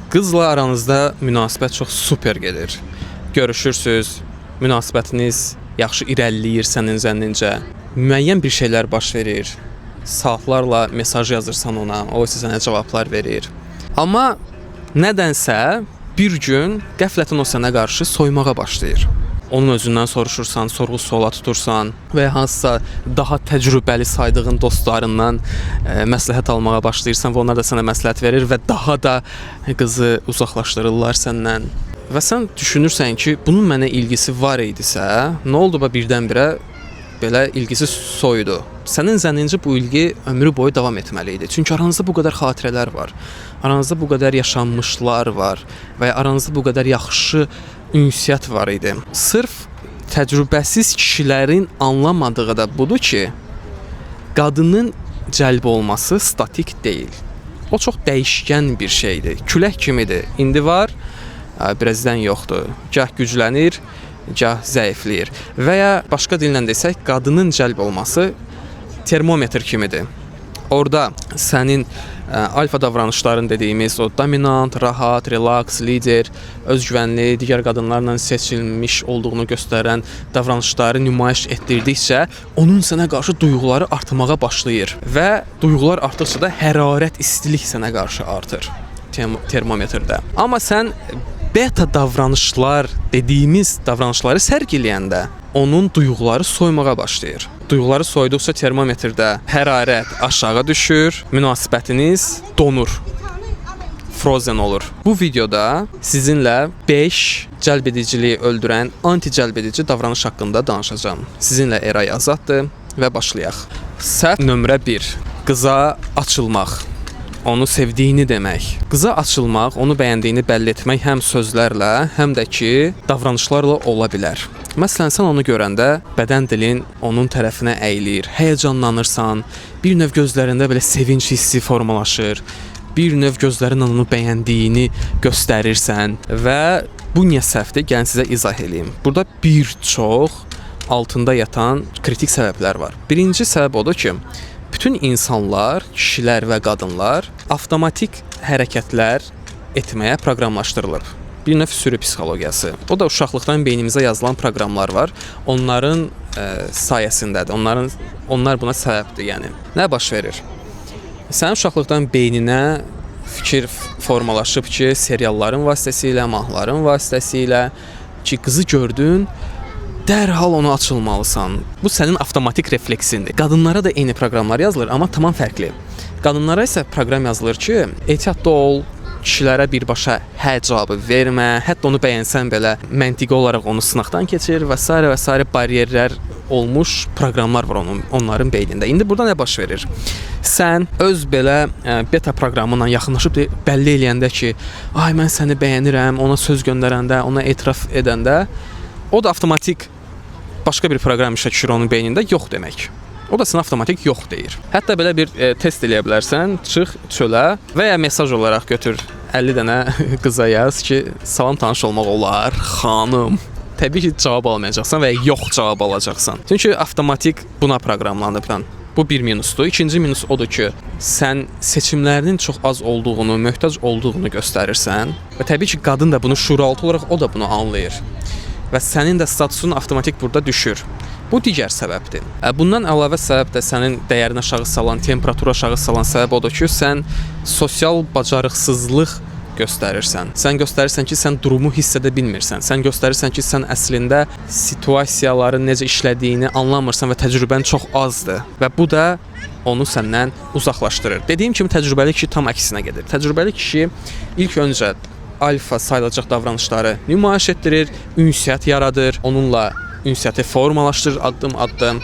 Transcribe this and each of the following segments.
Qızla aranızda münasibət çox super gedir. Görüşürsüz, münasibətiniz yaxşı irəliləyir sənin zənnincə. Müəyyən bir şeylər baş verir. Saatlarla mesaj yazırsan ona, o isə sənə cavablar verir. Amma nədənsə bir gün qəflətən o sənə qarşı soymağa başlayır. Onun özündən soruşursan, sorğu-suala tutursan və ya hansısa daha təcrübəli saydığın dostlarından məsləhət almağa başlayırsan və onlar da sənə məsləhət verir və daha da qızı uzaqlaşdırırlar səndən. Və sən düşünürsən ki, bunun mənə ilgisi var idisə, nə oldu birdən-birə belə ilgisi soyudu. Sənin zənnincə bu ilgi ömrü boyu davam etməli idi. Çünki aranızda bu qədər xatirələr var. Aranızda bu qədər yaşanmışlar var və aranızda bu qədər yaxşı ünsiyyət var idi. Sırf təcrübəsiz kişilərin anlamadığı da budur ki, qadının cəlb olması statik deyil. O çox dəyişkən bir şeydir. Külək kimidir. İndi var, birazdan yoxdur. Gah güclənir, gah zəifləyir. Və ya başqa dillə desək, qadının cəlb olması termometr kimidir. Orada sənin alfa davranışların dediyimiz o dominant, rahat, relax, lider, özgüvənli, digər qadınlarla seçilmiş olduğunu göstərən davranışları nümayiş etdirdikcə onun sənə qarşı duyğuları artmağa başlayır və duyğular artdıqca da hərarət, istilik sənə qarşı artır termometrdə. Amma sən beta davranışlar dediyimiz davranışları sərgiləyəndə onun duyğuları soymağa başlayır. Duyğuları soyduqca termometrdə hərarət aşağı düşür, münasibətiniz donur, frozen olur. Bu videoda sizinlə 5 cəlbediciliyi öldürən anti-cəlbedici davranış haqqında danışacağım. Sizinlə Eray Azaddır və başlayaq. Səhv nömrə 1. Qıza açılmaq. Onu sevdiyini demək. Qıza açılmaq, onu bəyəndiyini bəlli etmək həm sözlərlə, həm də ki, davranışlarla ola bilər. Məsələn, sən onu görəndə bədən dilin onun tərəfinə əyilir, həyəcanlanırsan, bir növ gözlərində belə sevinç hissi formalaşır, bir növ gözlərin onu bəyəndiyini göstərirsən və bu niyə səhvdir? Gəlin sizə izah edeyim. Burada bir çox altında yatan kritik səbəblər var. Birinci səbəb odur ki, bütün insanlar, kişilər və qadınlar avtomatik hərəkətlər etməyə proqramlaşdırılıb. Bir növ sürü psixologiyası. O da uşaqlıqdan beynimizə yazılan proqramlar var. Onların sayəsindədir. Onlar buna səbəbdir, yəni. Nə baş verir? Sənin uşaqlıqdan beyninə fikir formalaşıb ki, serialların vasitəsilə, mahnıların vasitəsilə ki, qızı gördün, dərhal ona açılmalısan. Bu sənin avtomatik refleksindir. Qadınlara da eyni proqramlar yazılır, amma tamam fərqli. Qadınlara isə proqram yazılır ki, ehtiyatlı ol, kişilərə birbaşa hə cavabı vermə, hətta onu bəyənsən belə məntiqi olaraq onu sınaqdan keçir və s. bariyerlər olmuş proqramlar var onların beynində. İndi burada nə baş verir? Sən öz belə beta proqramı ilə yaxınlaşıb bəlli eləyəndə ki, ay mən səni bəyənirəm, ona söz göndərəndə, ona etiraf edəndə, o da avtomatik başqa bir proqram işə düşür onun beynində, yox demək. O da sənə avtomatik yox deyir. Hətta belə bir test eləyə bilərsən, çıx çölə və ya mesaj olaraq götür 50 dənə qıza yaz ki, salam tanış olmaq olar, xanım. Təbii ki, cavab almayacaqsan və ya yox cavab alacaqsan. Çünki avtomatik buna proqramlanıb. Bu bir minusdur. İkinci minus odur ki, sən seçimlərinin çox az olduğunu, möhtac olduğunu göstərirsən və təbii ki, qadın da bunu şuuraltı olaraq o da bunu anlayır. Və sənin də statusun avtomatik burada düşür. Bu digər səbəbdir. Bundan əlavə səbəb də sənin dəyərini aşağı salan, temperaturu aşağı salan səbəb odur ki, sən sosial bacarıqsızlıq göstərirsən. Sən göstərirsən ki, sən durumu hiss edə bilmirsən. Sən göstərirsən ki, sən əslində situasiyaların necə işlədiyini anlamırsan və təcrübən çox azdır. Və bu da onu səndən uzaqlaşdırır. Dediyim kimi, təcrübəli kişi tam əksinə gedir. Təcrübəli kişi ilk öncə alfa sayılacaq davranışları nümayiş etdirir, ünsiyyət yaradır, onunla ünsiyyəti formalaşdırır addım-addım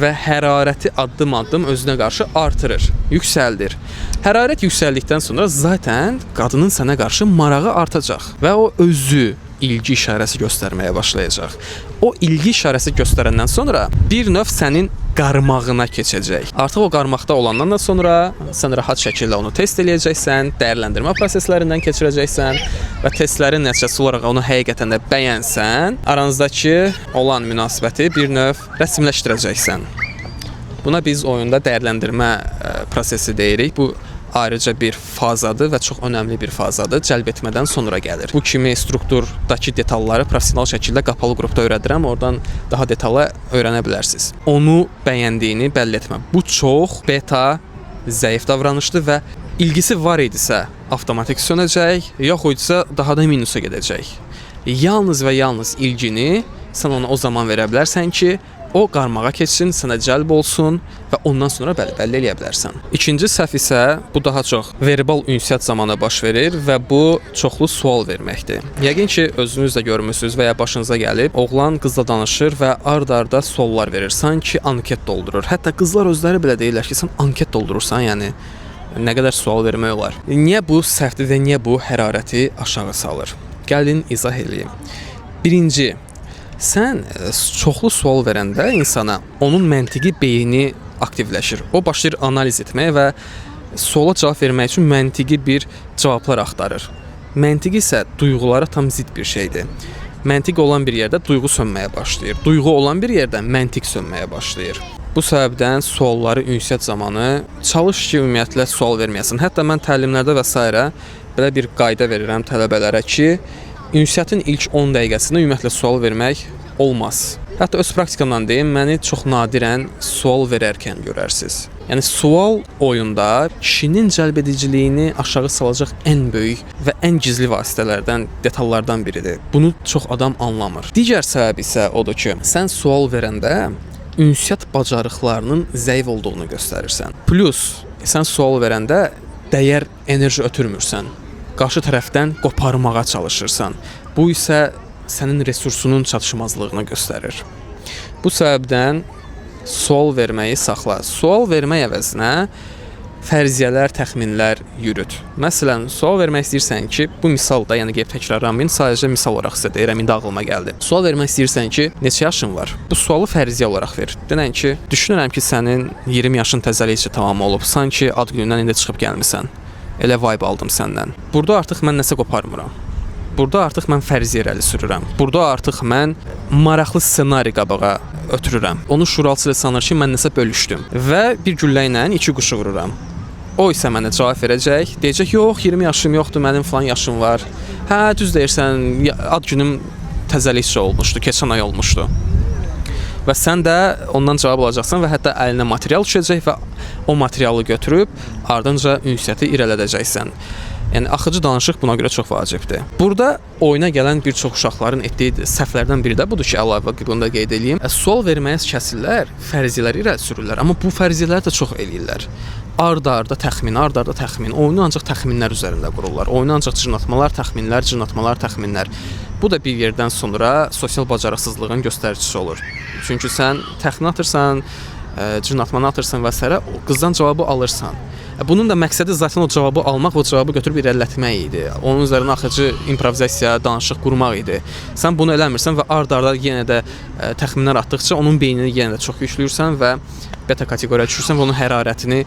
və hərarəti addım-addım özünə qarşı artırır, yüksəldir. Hərarət yüksəldikdən sonra zaten qadının sənə qarşı marağı artacaq və o özü ilgi işarəsi göstərməyə başlayacaq. O ilgi işarəsi göstərəndən sonra bir növ sənin qarmağına keçəcək. Artıq o qarmaqda olandan da sonra sən rahat şəkildə onu test eləyəcəksən, dəyərləndirmə proseslərindən keçirəcəksən və testlərin nəticəsi olaraq onu həqiqətən də bəyənsən, aranızdakı olan münasibəti bir növ rəsmiləşdirəcəksən. Buna biz oyunda dəyərləndirmə prosesi deyirik. Bu ayrıca bir fazadır və çox önəmli bir fazadır. Cəlb etmədən sonra gəlir. Bu kimi strukturdakı detalları professional şəkildə qapalı qrupda öyrədirəm. Oradan daha detallı öyrənə bilərsiniz. Onu bəyəndiyini bəlli etmə. Bu çox beta, zəif davranışdır və ilgisi var idisə avtomatik sönəcək, yaxudsa daha da minusa gedəcək. Yalnız və yalnız ilgini sən ona o zaman verə bilərsən ki, o qarmağa keçsin, sənə cəlb olsun və ondan sonra bəlli eləyə bilərsən. İkinci səhv isə bu daha çox verbal ünsiyyət zamanı baş verir və bu çoxlu sual verməkdir. Yəqin ki, özünüz də görmüsünüz və ya başınıza gəlib, oğlan qızla danışır və ard-arda suallar verir, sanki anket doldurur. Hətta qızlar özləri belə deyirlər ki, sən anket doldurursan, yəni nə qədər sual vermək olar. Niyə bu səhvdir və niyə bu hərarəti aşağı salır? Gəlin izah edeyim. Birinci, sən çoxlu sual verəndə insana onun məntiqi beyni aktivləşir. O başlayır analiz etməyə və suala cavab vermək üçün məntiqi bir cavablar axtarır. Məntiq isə duyğulara tam zidd bir şeydir. Məntiq olan bir yerdə duyğu sönməyə başlayır. Duyğu olan bir yerdə məntiq sönməyə başlayır. Bu səbəbdən sualları ünsiyyət zamanı çalış ki, ümumiyyətlə sual verməyəsən. Hətta mən təlimlərdə və s. belə bir qayda verirəm tələbələrə ki, ünsiyyətin ilk 10 dəqiqəsində ümumiyyətlə sual vermək olmaz. Hətta öz praktikamdan deyim, məni çox nadirən sual verərkən görərsiniz. Yəni sual oyunda kişinin cəlbediciliyini aşağı salacaq ən böyük və ən gizli vasitələrdən, detallardan biridir. Bunu çox adam anlamır. Digər səbəb isə odur ki, sən sual verəndə ünsiyyət bacarıqlarının zəif olduğunu göstərirsən. Plus, sən sual verəndə dəyər enerji ötürmürsən. Qarşı tərəfdən qoparmağa çalışırsan. Bu isə sənin resursunun çatışmazlığını göstərir. Bu səbəbdən sual verməyi saxla. Sual vermək əvəzinə fərziyyələr, təxminlər yürüt. Məsələn, sual vermək istəyirsən ki, bu misalda, yəni qeyb təkrarlamayın, sadəcə misal olaraq sizə deyirəm, indi ağlıma gəldi. Sual vermək istəyirsən ki, neçə yaşın var? Bu sualı fərziyyə olaraq ver. Denən ki, düşünürəm ki, sənin 20 yaşın təzəlikcə tamam olub, sanki ad günündən indi çıxıb gəlmisən. Elə vibe aldım səndən. Burada artıq mən nəsə qoparmıram. Burada artıq mən fərziyyə irəli sürürəm. Burada artıq mən maraqlı ssenari qabağa ötürürəm. Onu şuralçı sanır ki, mən nəsə bölüşdüm və bir güllə ilə iki quşu vururam. O isə mənə cavab verəcək. Deyəcək, yox, 20 yaşım yoxdur, mənim falan yaşım var. Hə, düz deyirsən, ad günüm təzəlikcə olmuşdu, keçən ay olmuşdu. Və sən də ondan cavab alacaqsan və hətta əlinə material düşəcək və o materialı götürüb ardınca ünsiyyəti irələdəcəksən. Yəni axıcı danışıq buna görə çox vacibdir. Burada oyuna gələn bir çox uşaqların etdiyi səhvlərdən biri də budur ki, əlavə bunu da qeyd edeyim. Sual verməyə kəsillər, fərziyyələri irəli sürürlər, amma bu fərziyyələri də çox eləyirlər. Arda-arda təxmin. Oyunu ancaq təxminlər üzərində qururlar. Oyunu ancaq cırnatmalar, təxminlər. Bu da bir yerdən sonra sosial bacarıqsızlığın göstəricisi olur. Çünki sən təxmin atırsan, cırnatmanı atırsan və s. qızdan cavabı alırsan. Bunun da məqsədi zaten o cavabı almaq, o cavabı götürüb irələtmək idi. Onun üzərinə axıcı improvizasiya, danışıq qurmaq idi. Sən bunu eləmirsən və ard-arda yenə də təxminlər atdıqca onun beynini yenə də çox yükləyirsən və beta kateqoriyaya düşürsən və onun hərarətini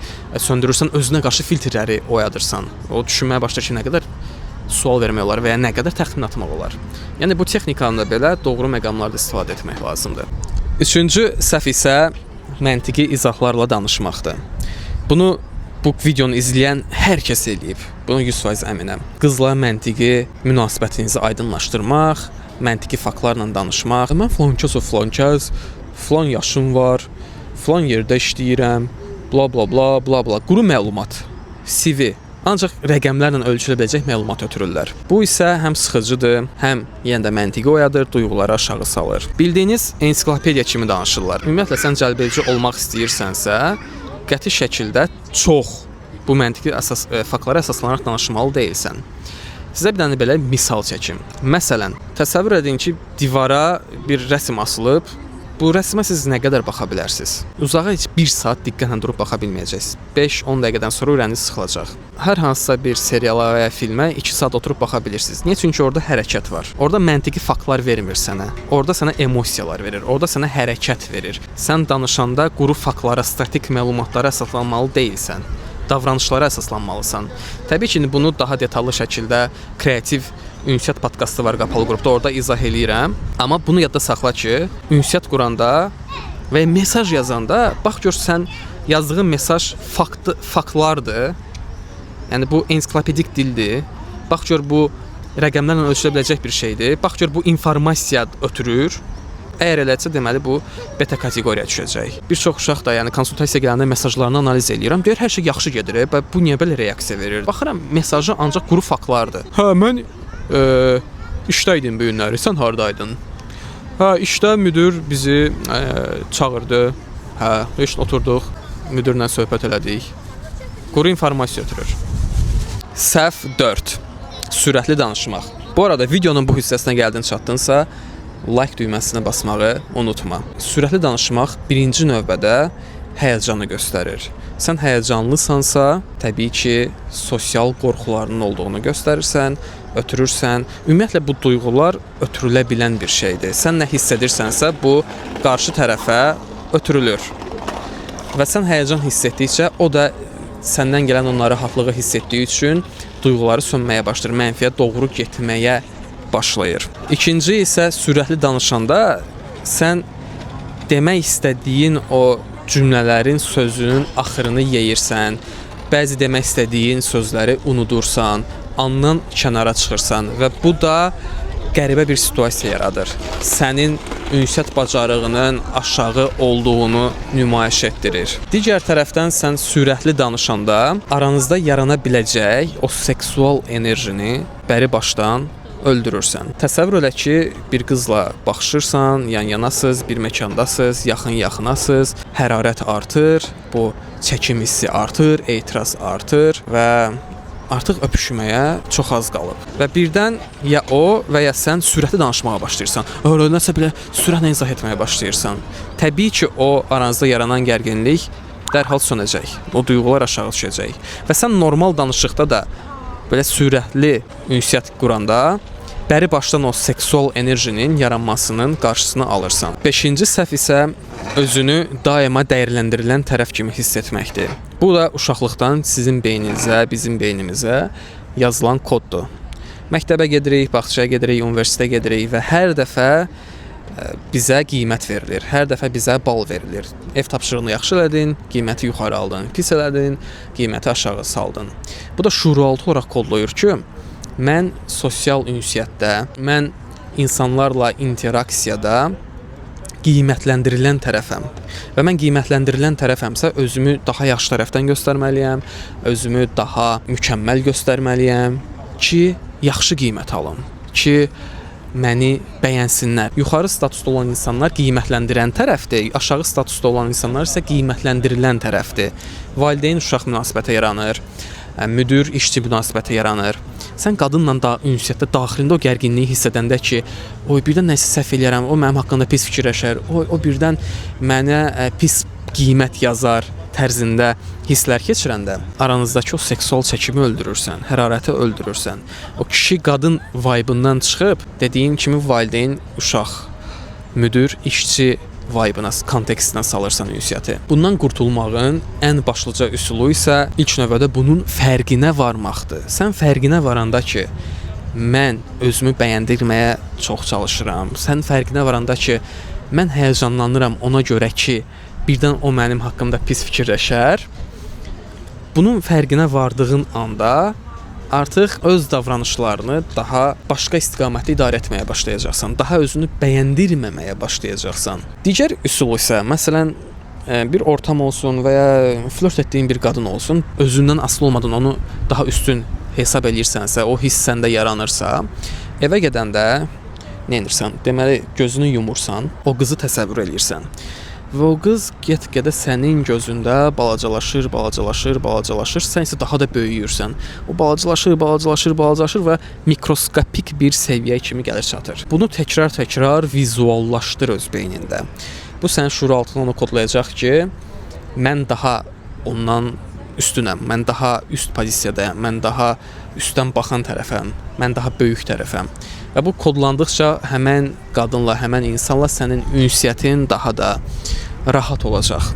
söndürürsən, özünə qarşı filtrləri oyadırsan. O düşünməyə başlayır ki, nə qədər sual vermək olar və ya nə qədər təxmin atmaq olar. Yəni bu texnikanı da belə doğru məqamlarda istifadə etmək lazımdır. Üçüncü səhv isə məntiqi izahlarla danışmaqdır. Bunu bu videonu izləyən hər kəs eləyib. Buna 100% əminəm. Qızla məntiqi münasibətinizi aydınlaşdırmaq, məntiqi faktlarla danışmaq. Mən filankəs, filan yaşım var, filan yerdə işləyirəm, bla bla bla bla bla. Quru məlumat, CV. Ancaq rəqəmlərlə ölçülə biləcək məlumat ötürürlər. Bu isə həm sıxıcıdır, həm yenə də məntiqi oyadır, duyğuları aşağı salır. Bildiyiniz ensiklopediya kimi danışırlar. Ümumiyyətlə sən cəlbedici olmaq istəyirsənsə, qəti şəkildə çox bu məntiqi faktlara əsaslanaraq danışmalı deyilsən. Sizə bir dənə belə misal çəkim. Məsələn, təsəvvür edin ki, divara bir rəsm asılıb. Bu rəsmə siz nə qədər baxa bilərsiniz? Uzağa heç 1 saat diqqətlə durub baxa bilməyəcəksiniz. 5-10 dəqiqədən sonra ürəyiniz sıxılacaq. Hər hansısa bir seriala və ya filmə 2 saat oturub baxa bilirsiniz. Niyə? Çünki orada hərəkət var. Orada məntiqi faktlar vermir sənə. Orada sənə emosiyalar verir. Orada sənə hərəkət verir. Sən danışanda quru faktlara, statik məlumatlara əsaslanmalı deyilsən. Davranışlara əsaslanmalısan. Təbii ki, bunu daha detallı şəkildə kreativ ünsiyyət podkastı var qapalı qrupda, orada izah eləyirəm. Amma bunu yadda saxla ki, ünsiyyət quranda və mesaj yazanda bax gör sən yazdığın mesaj faktlardır Yəni bu ensiklopedik dildir. Bax gör bu rəqəmlərlə ölçülə biləcək bir şeydir. Bax gör bu informasiya ötürür. Əgər eləsə deməli bu beta kateqoriyaya düşəcək. Bir çox uşaq da yəni konsultasiya gələndə mesajlarını analiz edirəm. Deyir hər şey yaxşı gedir. Bu niyə belə reaksiya verir? Baxıram mesajı ancaq quru faktlardır. Hə mən işdə idim bu günləri. Sən hardaydın? Hə işdə müdür bizi çağırdı. Hə heç oturduq. Müdürlə söhbət elədik. Quru informasiya ötürür. Səhv 4. Sürətli danışmaq. Bu arada videonun bu hissəsinə gəldin çatdınsa, like düyməsinə basmağı unutma. Sürətli danışmaq birinci növbədə həyəcanı göstərir. Sən həyəcanlısansa, təbii ki, sosial qorxularının olduğunu göstərirsən, ötürürsən. Ümumiyyətlə bu duyğular ötürülə bilən bir şeydir. Sən nə hiss edirsənsə, bu qarşı tərəfə ötürülür. Və sən həyəcan hiss etdikcə, o da səndən gələn o narahatlığı hiss etdiyi üçün duyğuları sönməyə başlayır, mənfiyə doğru getməyə başlayır. İkinci isə sürətli danışanda sən demək istədiyin o cümlələrin sözünün axırını yeyirsən, bəzi demək istədiyin sözləri unudursan, andan kənara çıxırsan və bu da qəribə bir situasiya yaradır. Sənin ünsiyyət bacarığının aşağı olduğunu nümayiş etdirir. Digər tərəfdən sən sürətli danışanda aranızda yarana biləcək o seksual enerjini bəri başdan öldürürsən. Təsəvvür elə ki, bir qızla baxışırsan, yan-yanasız, bir məkandasız, yaxın-yaxınasız, hərarət artır, bu çəkim hissi artır, etiraz artır və artıq öpüşməyə çox az qalıb. Və birdən ya o və ya sən sürətli danışmağa başlayırsan. Nəsə belə sürətlə izah etməyə başlayırsan. Təbii ki, o aranızda yaranan gərginlik dərhal sönəcək. O duyğular aşağı düşəcək. Və sən normal danışıqda da belə sürətli ünsiyyət quranda bəri başdan o seksual enerjinin yaranmasının qarşısını alırsan. 5-ci səhv isə özünü daima dəyərləndirilən tərəf kimi hiss etməkdir. Bu da uşaqlıqdan sizin beyninizə, bizim beynimizə yazılan koddur. Məktəbə gedirik, bağçaya gedirik, universitetə gedirik və hər dəfə bizə qiymət verilir. Hər dəfə bizə bal verilir. Ev tapşırığını yaxşı elədin, qiyməti yuxarı aldın. Pis elədin, qiyməti aşağı saldın. Bu da şuuraltı olaraq kodlayır ki, mən sosial ünsiyyətdə, mən insanlarla interaksiyada qiymətləndirilən tərəfəm. Və mən qiymətləndirilən tərəfəmsə özümü daha yaxşı tərəfdən göstərməliyəm, özümü daha mükəmməl göstərməliyəm ki, yaxşı qiymət alım, ki məni bəyənsinlər. Yuxarı statusda olan insanlar qiymətləndirən tərəfdir, aşağı statusda olan insanlar isə qiymətləndirilən tərəfdir. Valideyn-uşaq münasibəti yaranır, müdir-işçi münasibəti yaranır. Sən qadınla da ünsiyyətdə daxilində o gərginliyi hiss edəndə ki, oy birdən nəsə səhv eləyərəm, o mənim haqqında pis fikirləşər, o birdən mənə pis qiymət yazar tərzində hisslər keçirəndə aranızdakı o seksual çəkimi öldürürsən, hərarəti öldürürsən. O kişi-qadın vibe-ından çıxıb, dediyim kimi valideyn, uşaq, müdir, işçi vibe-ına, kontekstinə salırsan ünsiyyəti. Bundan qurtulmağın ən başlıca üsulu isə ilk növbədə bunun fərqinə varmaqdır. Sən fərqinə varanda ki, mən özümü bəyəndirməyə çox çalışıram. Sən fərqinə varanda ki, mən həyəcanlanıram ona görə ki, birdən o mənim haqqımda pis fikirləşər. Bunun fərqinə vardığın anda artıq öz davranışlarını daha başqa istiqamətli idarə etməyə başlayacaqsan. Daha özünü bəyəndirməməyə başlayacaqsan. Digər üsul isə, məsələn, bir ortam olsun və ya flört etdiyin bir qadın olsun, özündən asılı olmadan onu daha üstün hesab edirsənsə, o hiss səndə yaranırsa, evə gedəndə nə edirsən? Deməli, gözünü yumursan, o qızı təsəvvür edirsən. Və o qız get-gedə sənin gözündə balacalaşır, sən isə daha da böyüyürsən. O balacalaşır və mikroskopik bir səviyyə kimi gəlir çatır. Bunu təkrar vizuallaşdır öz beynində. Bu sənin şuuraltını onu kodlayacaq ki, mən daha ondan üstünəm, mən daha üst pozisiyadayam, mən daha üstdən baxan tərəfəm, mən daha böyük tərəfəm. Və bu kodlandıqca həmən qadınla, həmən insanla sənin ünsiyyətin daha da rahat olacaq.